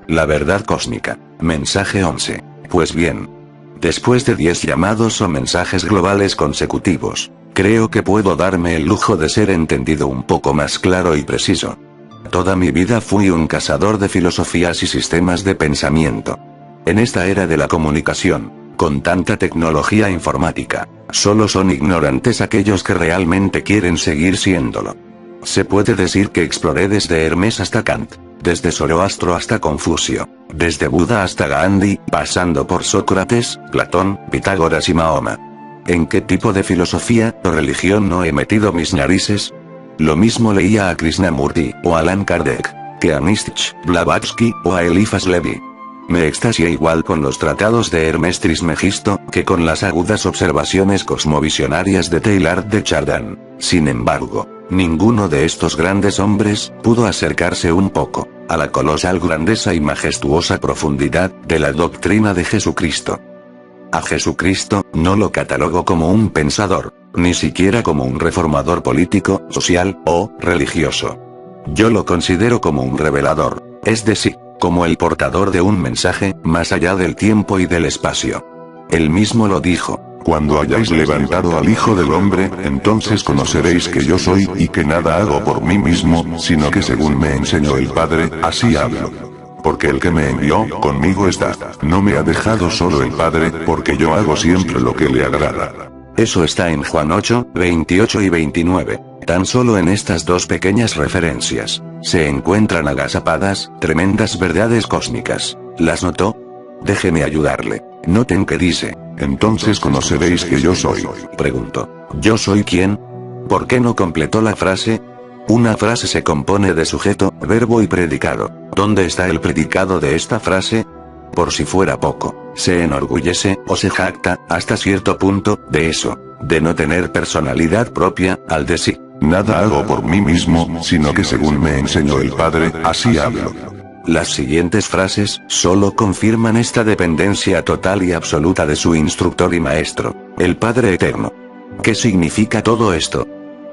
La verdad cósmica. Mensaje 11. Pues bien. Después de 10 llamados o mensajes globales consecutivos, creo que puedo darme el lujo de ser entendido un poco más claro y preciso. Toda mi vida fui un cazador de filosofías y sistemas de pensamiento. En esta era de la comunicación, con tanta tecnología informática, solo son ignorantes aquellos que realmente quieren seguir siéndolo. Se puede decir que exploré desde Hermes hasta Kant, desde Zoroastro hasta Confucio, desde Buda hasta Gandhi, pasando por Sócrates, Platón, Pitágoras y Mahoma. ¿En qué tipo de filosofía o religión no he metido mis narices? Lo mismo leía a Krishnamurti, o a Allan Kardec, que a Nietzsche, Blavatsky, o a Eliphas Levi. Me extasié igual con los tratados de Hermes Trismegisto, que con las agudas observaciones cosmovisionarias de Teilhard de Chardin. Sin embargo, ninguno de estos grandes hombres pudo acercarse un poco a la colosal grandeza y majestuosa profundidad de la doctrina de Jesucristo. A Jesucristo no lo catalogo como un pensador, ni siquiera como un reformador político, social o religioso. Yo lo considero como un revelador, es decir, como el portador de un mensaje más allá del tiempo y del espacio. Él mismo lo dijo: cuando hayáis levantado al Hijo del Hombre, entonces conoceréis que yo soy, y que nada hago por mí mismo, sino que según me enseñó el Padre, así hablo. Porque el que me envió, conmigo está. No me ha dejado solo el Padre, porque yo hago siempre lo que le agrada. Eso está en Juan 8, 28 y 29. Tan solo en estas dos pequeñas referencias, se encuentran agazapadas, tremendas verdades cósmicas. ¿Las notó? Déjeme ayudarle. Noten que dice: entonces conoceréis que yo soy. Pregunto: ¿yo soy quién? ¿Por qué no completó la frase? Una frase se compone de sujeto, verbo y predicado. ¿Dónde está el predicado de esta frase? Por si fuera poco, se enorgullece, o se jacta, hasta cierto punto, de eso, de no tener personalidad propia, al decir: nada hago por mí mismo, sino que según me enseñó el Padre, así hablo. Las siguientes frases solo confirman esta dependencia total y absoluta de su instructor y maestro, el Padre Eterno. ¿Qué significa todo esto?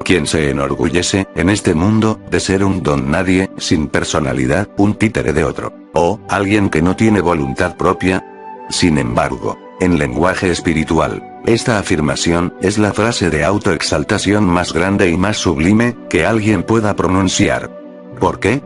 Quien se enorgullece, en este mundo, de ser un don nadie, sin personalidad, un títere de otro, o alguien que no tiene voluntad propia. Sin embargo, en lenguaje espiritual, esta afirmación es la frase de autoexaltación más grande y más sublime que alguien pueda pronunciar. ¿Por qué?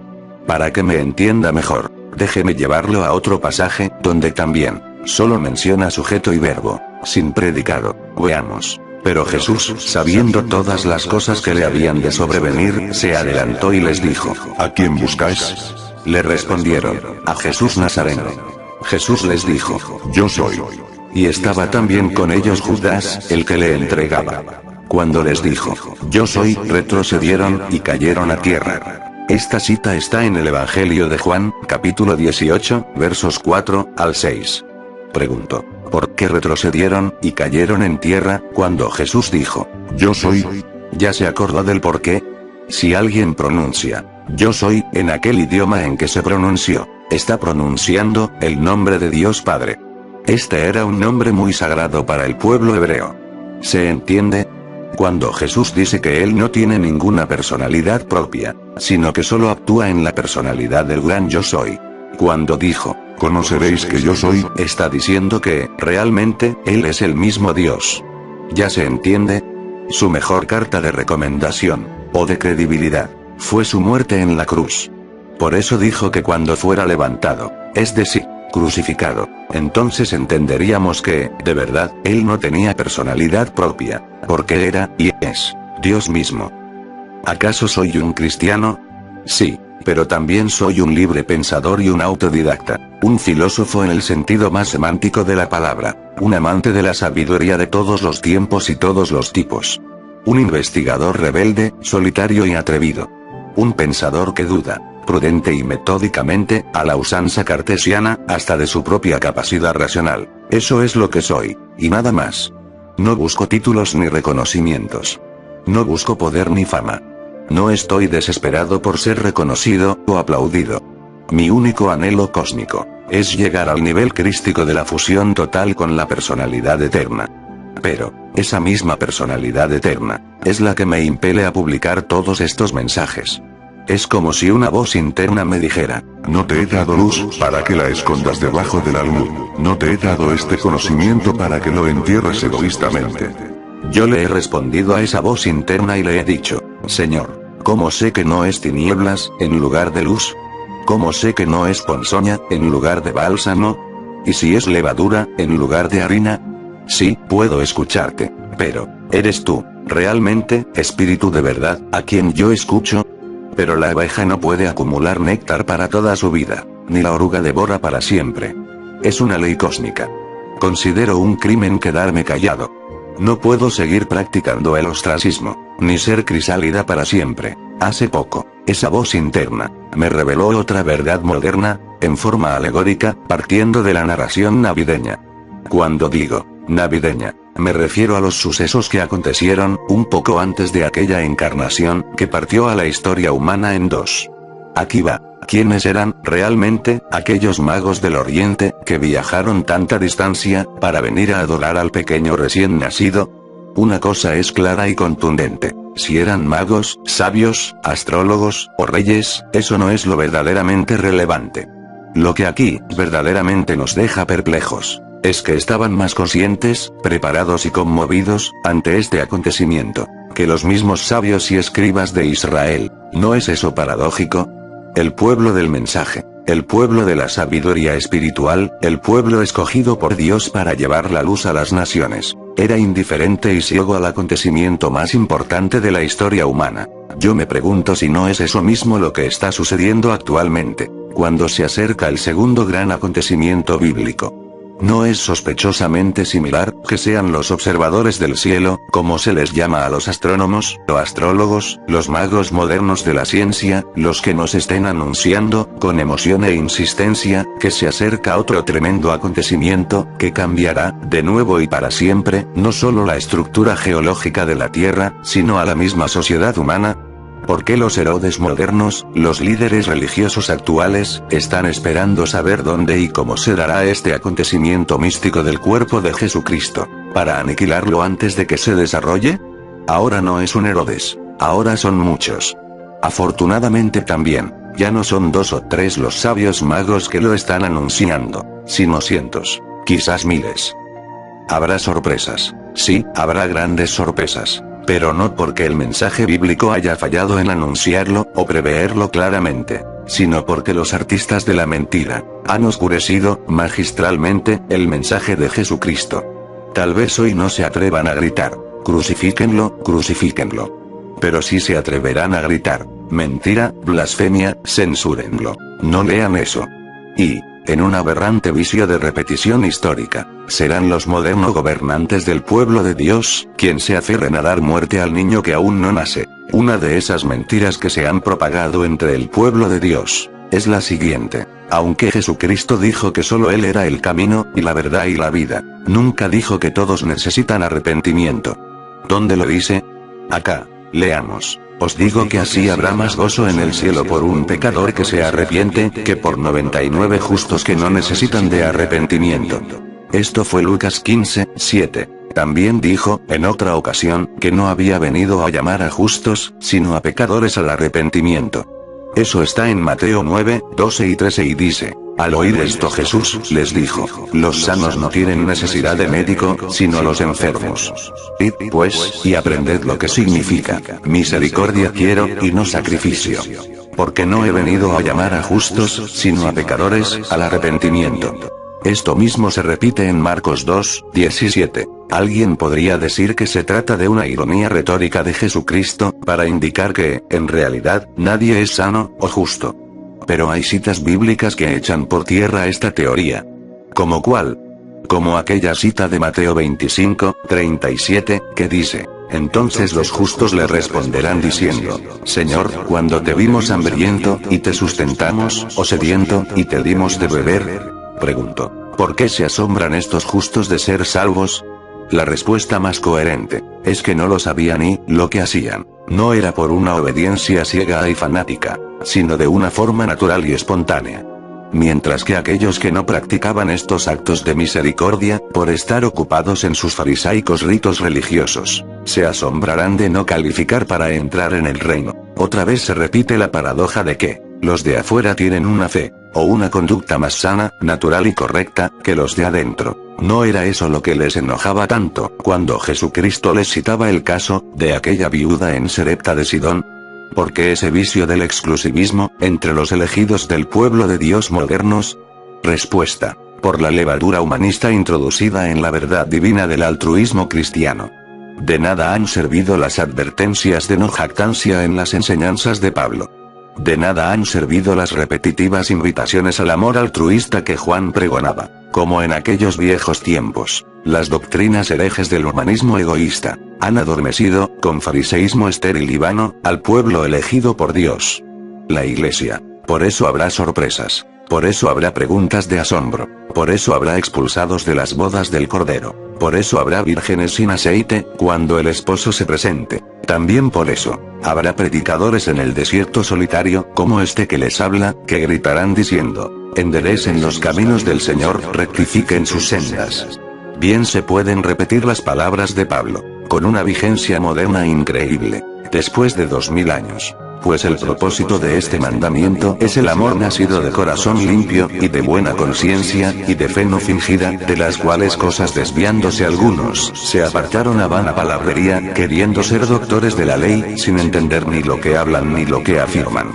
Para que me entienda mejor, déjeme llevarlo a otro pasaje, donde también solo menciona sujeto y verbo, sin predicado. Veamos. Pero Jesús, sabiendo todas las cosas que le habían de sobrevenir, se adelantó y les dijo: ¿a quién buscáis? Le respondieron: a Jesús Nazareno. Jesús les dijo: yo soy. Y estaba también con ellos Judas, el que le entregaba. Cuando les dijo: yo soy, retrocedieron y cayeron a tierra. Esta cita está en el Evangelio de Juan, capítulo 18, versos 4 al 6. Pregunto: ¿por qué retrocedieron y cayeron en tierra cuando Jesús dijo: yo soy? ¿Ya se acordó del por qué? Si alguien pronuncia yo soy en aquel idioma en que se pronunció, está pronunciando el nombre de Dios Padre. Este era un nombre muy sagrado para el pueblo hebreo. ¿Se entiende? Cuando Jesús dice que él no tiene ninguna personalidad propia, sino que solo actúa en la personalidad del gran yo soy. Cuando dijo: conoceréis que yo soy, está diciendo que, realmente, él es el mismo Dios. ¿Ya se entiende? Su mejor carta de recomendación, o de credibilidad, fue su muerte en la cruz. Por eso dijo que cuando fuera levantado, es decir, crucificado, entonces entenderíamos que, de verdad, él no tenía personalidad propia, porque era, y es, Dios mismo. ¿Acaso soy un cristiano? Sí, pero también soy un libre pensador y un autodidacta, un filósofo en el sentido más semántico de la palabra, un amante de la sabiduría de todos los tiempos y todos los tipos. Un investigador rebelde, solitario y atrevido. Un pensador que duda, prudente y metódicamente, a la usanza cartesiana, hasta de su propia capacidad racional. Eso es lo que soy, y nada más. No busco títulos ni reconocimientos. No busco poder ni fama. No estoy desesperado por ser reconocido o aplaudido. Mi único anhelo cósmico es llegar al nivel crístico de la fusión total con la personalidad eterna. Pero, esa misma personalidad eterna es la que me impele a publicar todos estos mensajes. Es como si una voz interna me dijera: no te he dado luz para que la escondas debajo del almud. No te he dado este conocimiento para que lo entierres egoístamente. Yo le he respondido a esa voz interna y le he dicho: Señor, ¿cómo sé que no es tinieblas en lugar de luz? ¿Cómo sé que no es ponzoña en lugar de bálsamo? ¿Y si es levadura en lugar de harina? Sí, puedo escucharte, pero ¿eres tú, realmente, espíritu de verdad, a quien yo escucho? Pero la abeja no puede acumular néctar para toda su vida, ni la oruga devora para siempre. Es una ley cósmica. Considero un crimen quedarme callado. No puedo seguir practicando el ostracismo, ni ser crisálida para siempre. Hace poco, esa voz interna me reveló otra verdad moderna, en forma alegórica, partiendo de la narración navideña. Cuando digo navideña, me refiero a los sucesos que acontecieron un poco antes de aquella encarnación que partió a la historia humana en dos. Aquí va. ¿Quiénes eran realmente aquellos magos del Oriente que viajaron tanta distancia para venir a adorar al pequeño recién nacido? Una cosa es clara y contundente: si eran magos, sabios, astrólogos o reyes, eso no es lo verdaderamente relevante. Lo que aquí verdaderamente nos deja perplejos es que estaban más conscientes, preparados y conmovidos ante este acontecimiento que los mismos sabios y escribas de Israel. ¿No es eso paradójico? El pueblo del mensaje, el pueblo de la sabiduría espiritual, el pueblo escogido por Dios para llevar la luz a las naciones, era indiferente y ciego al acontecimiento más importante de la historia humana. Yo me pregunto si no es eso mismo lo que está sucediendo actualmente, cuando se acerca el segundo gran acontecimiento bíblico. ¿No es sospechosamente similar que sean los observadores del cielo, como se les llama a los astrónomos, o astrólogos, los magos modernos de la ciencia, los que nos estén anunciando, con emoción e insistencia, que se acerca otro tremendo acontecimiento, que cambiará, de nuevo y para siempre, no solo la estructura geológica de la Tierra, sino a la misma sociedad humana? ¿Por qué los Herodes modernos, los líderes religiosos actuales, están esperando saber dónde y cómo se dará este acontecimiento místico del cuerpo de Jesucristo, para aniquilarlo antes de que se desarrolle? Ahora no es un Herodes, ahora son muchos. Afortunadamente también, ya no son 2 o 3 los sabios magos que lo están anunciando, sino cientos, quizás miles. Habrá sorpresas, sí, habrá grandes sorpresas. Pero no porque el mensaje bíblico haya fallado en anunciarlo o preverlo claramente, sino porque los artistas de la mentira han oscurecido magistralmente el mensaje de Jesucristo. Tal vez hoy no se atrevan a gritar: crucifíquenlo, crucifíquenlo. Pero sí se atreverán a gritar: mentira, blasfemia, censúrenlo. No lean eso. Y, en un aberrante vicio de repetición histórica, serán los modernos gobernantes del pueblo de Dios, quien se aferren a dar muerte al niño que aún no nace. Una de esas mentiras que se han propagado entre el pueblo de Dios es la siguiente: aunque Jesucristo dijo que solo Él era el camino, y la verdad y la vida, nunca dijo que todos necesitan arrepentimiento. ¿Dónde lo dice? Acá, leamos. Os digo que así habrá más gozo en el cielo por un pecador que se arrepiente, que por 99 justos que no necesitan de arrepentimiento. Esto fue Lucas 15:7. También dijo, en otra ocasión, que no había venido a llamar a justos, sino a pecadores al arrepentimiento. Eso está en Mateo 9:12 y 13 y dice: al oír esto Jesús les dijo: los sanos no tienen necesidad de médico, sino los enfermos. Id, pues, y aprended lo que significa: misericordia quiero, y no sacrificio. Porque no he venido a llamar a justos, sino a pecadores, al arrepentimiento. Esto mismo se repite en Marcos 2:17. Alguien podría decir que se trata de una ironía retórica de Jesucristo, para indicar que, en realidad, nadie es sano o justo. Pero hay citas bíblicas que echan por tierra esta teoría. ¿Como cuál? Como aquella cita de Mateo 25:37, que dice: entonces los justos le responderán diciendo: Señor, cuando te vimos hambriento, y te sustentamos, o sediento, y te dimos de beber. Pregunto, ¿por qué se asombran estos justos de ser salvos? La respuesta más coherente es que no lo sabían y lo que hacían no era por una obediencia ciega y fanática, sino de una forma natural y espontánea. Mientras que aquellos que no practicaban estos actos de misericordia, por estar ocupados en sus farisaicos ritos religiosos, se asombrarán de no calificar para entrar en el reino. Otra vez se repite la paradoja de que los de afuera tienen una fe, o una conducta más sana, natural y correcta, que los de adentro. ¿No era eso lo que les enojaba tanto, cuando Jesucristo les citaba el caso de aquella viuda en Sarepta de Sidón? ¿Por qué ese vicio del exclusivismo, entre los elegidos del pueblo de Dios modernos? Respuesta: por la levadura humanista introducida en la verdad divina del altruismo cristiano. De nada han servido las advertencias de no jactancia en las enseñanzas de Pablo. De nada han servido las repetitivas invitaciones al amor altruista que Juan pregonaba, como en aquellos viejos tiempos. Las doctrinas herejes del humanismo egoísta han adormecido, con fariseísmo estéril y vano, al pueblo elegido por Dios. La Iglesia. Por eso habrá sorpresas. Por eso habrá preguntas de asombro. Por eso habrá expulsados de las bodas del Cordero. Por eso habrá vírgenes sin aceite, cuando el esposo se presente. También por eso, habrá predicadores en el desierto solitario, como este que les habla, que gritarán diciendo: enderecen los caminos del Señor, rectifiquen sus sendas. Bien se pueden repetir las palabras de Pablo, con una vigencia moderna increíble, después de 2000 años. Pues el propósito de este mandamiento es el amor nacido de corazón limpio, y de buena conciencia, y de fe no fingida, de las cuales cosas desviándose algunos, se apartaron a vana palabrería, queriendo ser doctores de la ley, sin entender ni lo que hablan ni lo que afirman.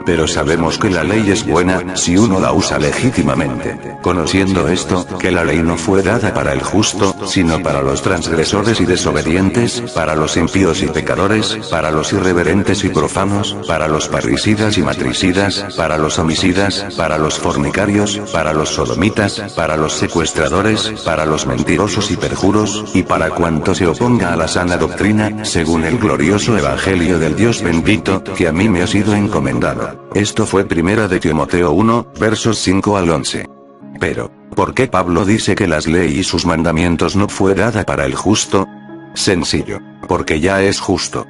Pero sabemos que la ley es buena, si uno la usa legítimamente, conociendo esto, que la ley no fue dada para el justo, sino para los transgresores y desobedientes, para los impíos y pecadores, para los irreverentes y profanos, para los parricidas y matricidas, para los homicidas, para los fornicarios, para los sodomitas, para los secuestradores, para los mentirosos y perjuros, y para cuanto se oponga a la sana doctrina, según el glorioso evangelio del Dios bendito, que a mí me ha sido encomendado. Esto fue 1 de Timoteo 1, versos 5 al 11. Pero, ¿por qué Pablo dice que las leyes y sus mandamientos no fue dada para el justo? Sencillo, porque ya es justo.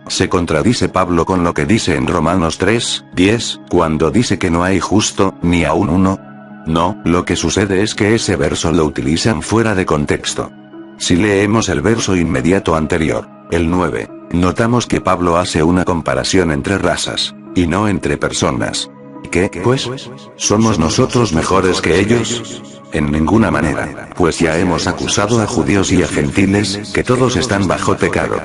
Se contradice Pablo con lo que dice en Romanos 3, 10, cuando dice que no hay justo, ni aun uno. No, lo que sucede es que ese verso lo utilizan fuera de contexto. Si leemos el verso inmediato anterior, el 9, notamos que Pablo hace una comparación entre razas, y no entre personas. ¿Qué, pues? ¿Somos nosotros mejores que ellos? En ninguna manera, pues ya hemos acusado a judíos y a gentiles, que todos están bajo pecado.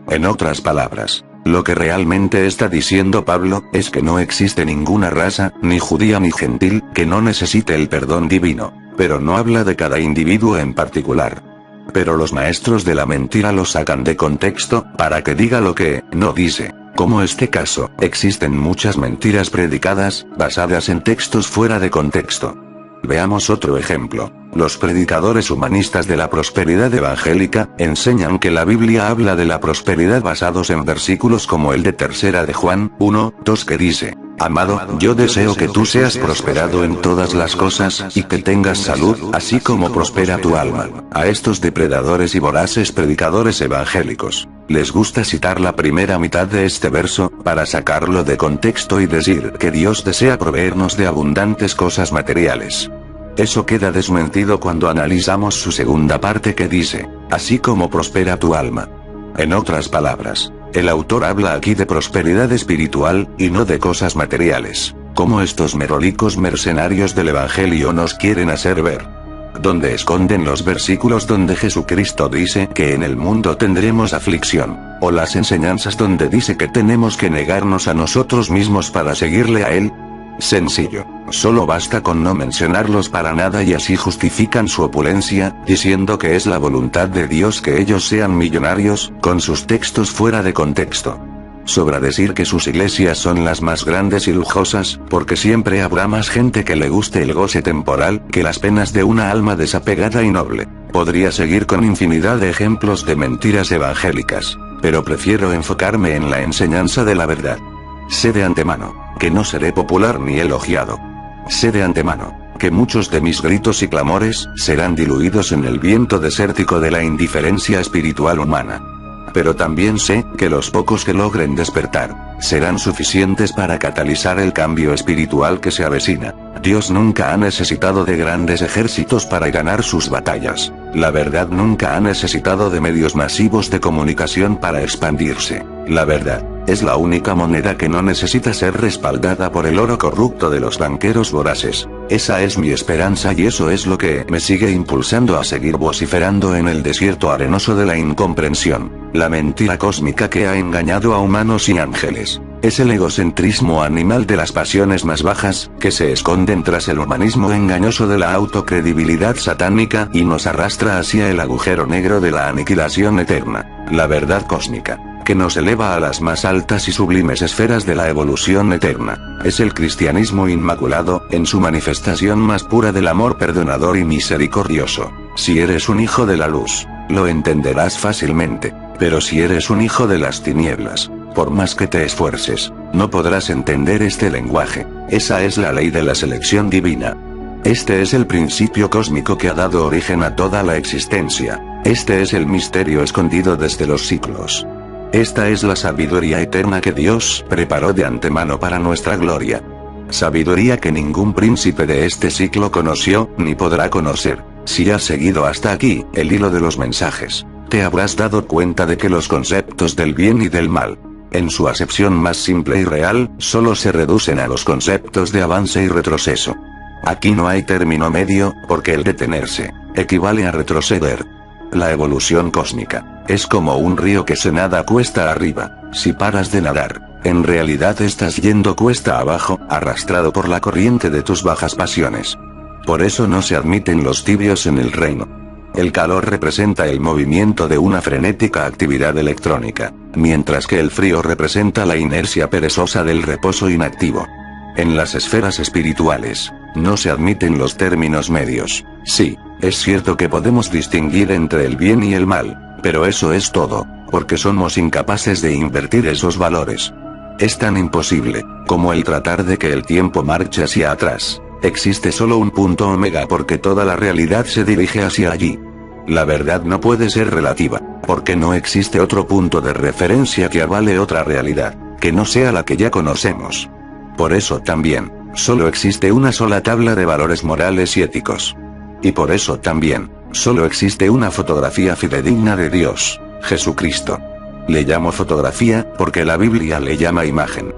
En otras palabras, lo que realmente está diciendo Pablo, es que no existe ninguna raza, ni judía ni gentil, que no necesite el perdón divino. Pero no habla de cada individuo en particular. Pero los maestros de la mentira lo sacan de contexto, para que diga lo que no dice. Como este caso, existen muchas mentiras predicadas, basadas en textos fuera de contexto. Veamos otro ejemplo. Los predicadores humanistas de la prosperidad evangélica, enseñan que la Biblia habla de la prosperidad basados en versículos como el de 3 de Juan, 1, 2 que dice: amado, yo deseo que tú seas prosperado en todas las cosas, y que tengas salud, así como prospera tu alma. A estos depredadores y voraces predicadores evangélicos, les gusta citar la primera mitad de este verso, para sacarlo de contexto y decir que Dios desea proveernos de abundantes cosas materiales. Eso queda desmentido cuando analizamos su segunda parte que dice: así como prospera tu alma. En otras palabras, el autor habla aquí de prosperidad espiritual, y no de cosas materiales, como estos merolicos mercenarios del evangelio nos quieren hacer ver. Donde esconden los versículos donde Jesucristo dice que en el mundo tendremos aflicción, o las enseñanzas donde dice que tenemos que negarnos a nosotros mismos para seguirle a Él? Sencillo, solo basta con no mencionarlos para nada y así justifican su opulencia, diciendo que es la voluntad de Dios que ellos sean millonarios, con sus textos fuera de contexto. Sobra decir que sus iglesias son las más grandes y lujosas, porque siempre habrá más gente que le guste el goce temporal, que las penas de una alma desapegada y noble. Podría seguir con infinidad de ejemplos de mentiras evangélicas, pero prefiero enfocarme en la enseñanza de la verdad. Sé de antemano, que no seré popular ni elogiado. Sé de antemano, que muchos de mis gritos y clamores, serán diluidos en el viento desértico de la indiferencia espiritual humana. Pero también sé, que los pocos que logren despertar, serán suficientes para catalizar el cambio espiritual que se avecina. Dios nunca ha necesitado de grandes ejércitos para ganar sus batallas. La verdad nunca ha necesitado de medios masivos de comunicación para expandirse. La verdad es la única moneda que no necesita ser respaldada por el oro corrupto de los banqueros voraces. Esa es mi esperanza y eso es lo que me sigue impulsando a seguir vociferando en el desierto arenoso de la incomprensión. La mentira cósmica que ha engañado a humanos y ángeles. Es el egocentrismo animal de las pasiones más bajas, que se esconden tras el humanismo engañoso de la autocredibilidad satánica y nos arrastra hacia el agujero negro de la aniquilación eterna. La verdad cósmica, que nos eleva a las más altas y sublimes esferas de la evolución eterna, es el cristianismo inmaculado, en su manifestación más pura del amor perdonador y misericordioso. Si eres un hijo de la luz, lo entenderás fácilmente, pero si eres un hijo de las tinieblas, por más que te esfuerces, no podrás entender este lenguaje. Esa es la ley de la selección divina. Este es el principio cósmico que ha dado origen a toda la existencia. Este es el misterio escondido desde los siglos. Esta es la sabiduría eterna que Dios preparó de antemano para nuestra gloria. Sabiduría que ningún príncipe de este siglo conoció, ni podrá conocer. Si has seguido hasta aquí el hilo de los mensajes, te habrás dado cuenta de que los conceptos del bien y del mal, en su acepción más simple y real, solo se reducen a los conceptos de avance y retroceso. Aquí no hay término medio, porque el detenerse equivale a retroceder. La evolución cósmica es como un río que se nada cuesta arriba. Si paras de nadar, en realidad estás yendo cuesta abajo, arrastrado por la corriente de tus bajas pasiones. Por eso no se admiten los tibios en el reino. El calor representa el movimiento de una frenética actividad electrónica, mientras que el frío representa la inercia perezosa del reposo inactivo. En las esferas espirituales, no se admiten los términos medios. Sí, es cierto que podemos distinguir entre el bien y el mal, pero eso es todo, porque somos incapaces de invertir esos valores. Es tan imposible como el tratar de que el tiempo marche hacia atrás. Existe solo un punto omega porque toda la realidad se dirige hacia allí. La verdad no puede ser relativa, porque no existe otro punto de referencia que avale otra realidad, que no sea la que ya conocemos. Por eso también, solo existe una sola tabla de valores morales y éticos. Y por eso también, solo existe una fotografía fidedigna de Dios, Jesucristo. Le llamo fotografía, porque la Biblia le llama imagen.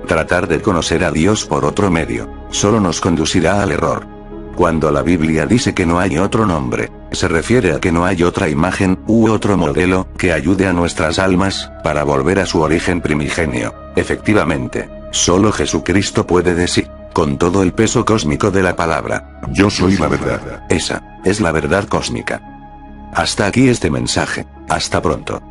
Tratar de conocer a Dios por otro medio, solo nos conducirá al error. Cuando la Biblia dice que no hay otro nombre, se refiere a que no hay otra imagen, u otro modelo, que ayude a nuestras almas, para volver a su origen primigenio. Efectivamente, solo Jesucristo puede decir, con todo el peso cósmico de la palabra: yo soy la verdad. Esa es la verdad cósmica. Hasta aquí este mensaje. Hasta pronto.